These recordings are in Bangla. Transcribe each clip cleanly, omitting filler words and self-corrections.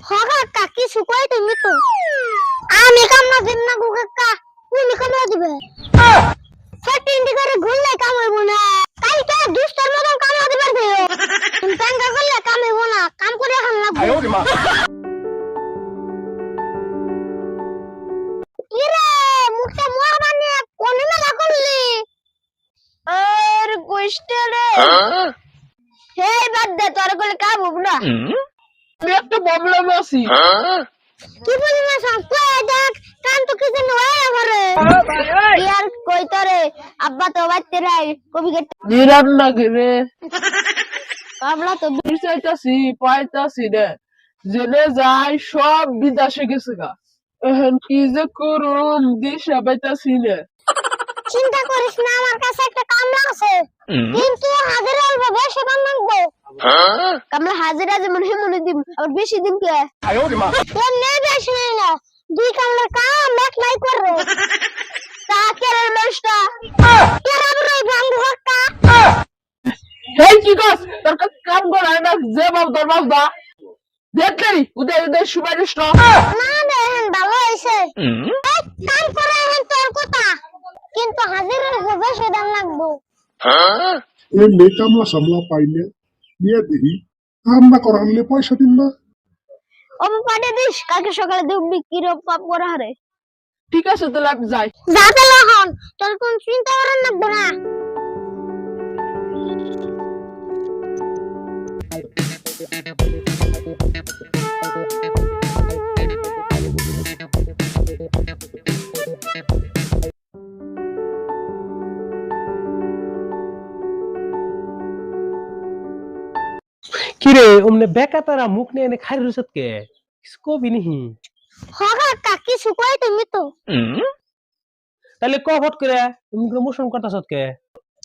হগা কাকি সুকই তুমি তো আমি কামনা দিন না গো কাকা তুমি কামনা দিবে ফটিন্ডি করে ঘুরলে কাম হইব না কালকে দুষ্টার মতন কামনা দিবার দিও তুমি টাঙ্গা করলে কাম হইব না কাম করে খান লাগবে ইরে মুখে মোর বানিয়ে কোনে মেলা করলি আর গোষ্ঠে রে হে বাদ দে তোর কইলে কাম হইব না একটা প্রবলেম আছে কি বলি না সব দেখ কান তো কিছু নয় ঘরে ইয়ার কই তোরে আব্বা তো বাইতে রাই কবি কে নিরান না গরে বাবলা তো চাইতাছি পাইতাছি রে জেনে যাই সব বিদেশে গেছে গা এখন কি যে করুম দিশা পাইতাছি না চিন্তা করিস না আমার কাছে একটা কামলা আছে কিন্তু হাজিরা অল্প বেশি দাম লাগবে কামলা হাজিরা যেমন হেমনে দিম আবার বেশি দিন কে এমনি বেশি না দুই কামলার কাম এক নাই করবে তা কেরার মানুষটা কেরার রই ভাঙ্গু হক্কা হেই কি কস তোর কাম কর না যে বাপ তোর বাপ দা দেখলি উদয় উদয় সুপারিশ না দেখেন ভালো হয়েছে কাম করে এখন তোর কথা কিন্তু হাজিরা বেশি দাম লাগবে এমনি কামলা সামলা পাইলে নিয়ে দিই কামলা করালে পয়সা দিন না অব পাঠে দিস কালকে সকালে দুবি কি রকম পাপ করা হারে ঠিক আছে তাহলে আমি যাই যাতে লহন তোর কোন চিন্তা করার লাগবে না কিরে ওমনে বেকা তারা মুখ নিয়ে এনে খাই রুসত কে কবি নিহি হগা কাকি সুকই তুমি তো তাহলে কফট করে তুমি কোনো মোশন করতাছত কে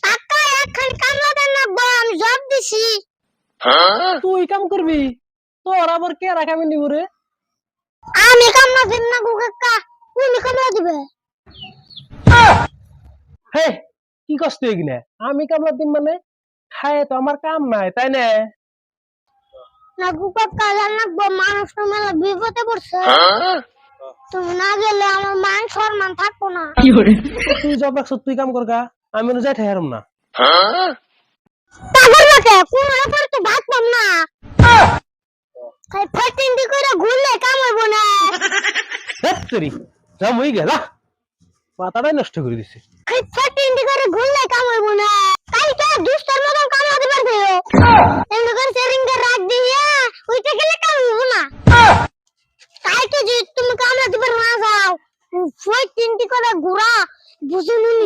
কাকা এখন কামলা দেন না আমি জব দিছি তুই কাম করবি তোর আবার কে রাখাবি নিব রে আমি কামলা দেন না গো কাকা তুমি কামলা দিবে হে কি কষ্ট এগিনে আমি কামলা দিম মানে খায় তো আমার কাম নাই তাই না না গো কাকা জান না মানুষ তো মেলা বিপদে পড়ছে তুমি না গেলে আমার মান সম্মান থাকবো না তুই জব রাখছ তুই কাম করগা আমি যাই ঠাইরাম না পাগল নাকি কোন ব্যাপারে তো ভাত পাম না খাই ফটিন্ডি করে ঘুরলে কাম হইব না হেত্তরি যাম হই গেল মাথাটাই নষ্ট করে দিছে খাই ফটিন্ডি করে ঘুরলে কাম হইব না কালকে দুষ্টার মতন কাম দিবার দিও এমনি করে সেরিং কে রাখ দিয়া ওইটা গেলে কাম হইব না কালকে যে তুমি কাম দিবার না যাও ফটিন্ডি করে ঘুরা বুঝুনি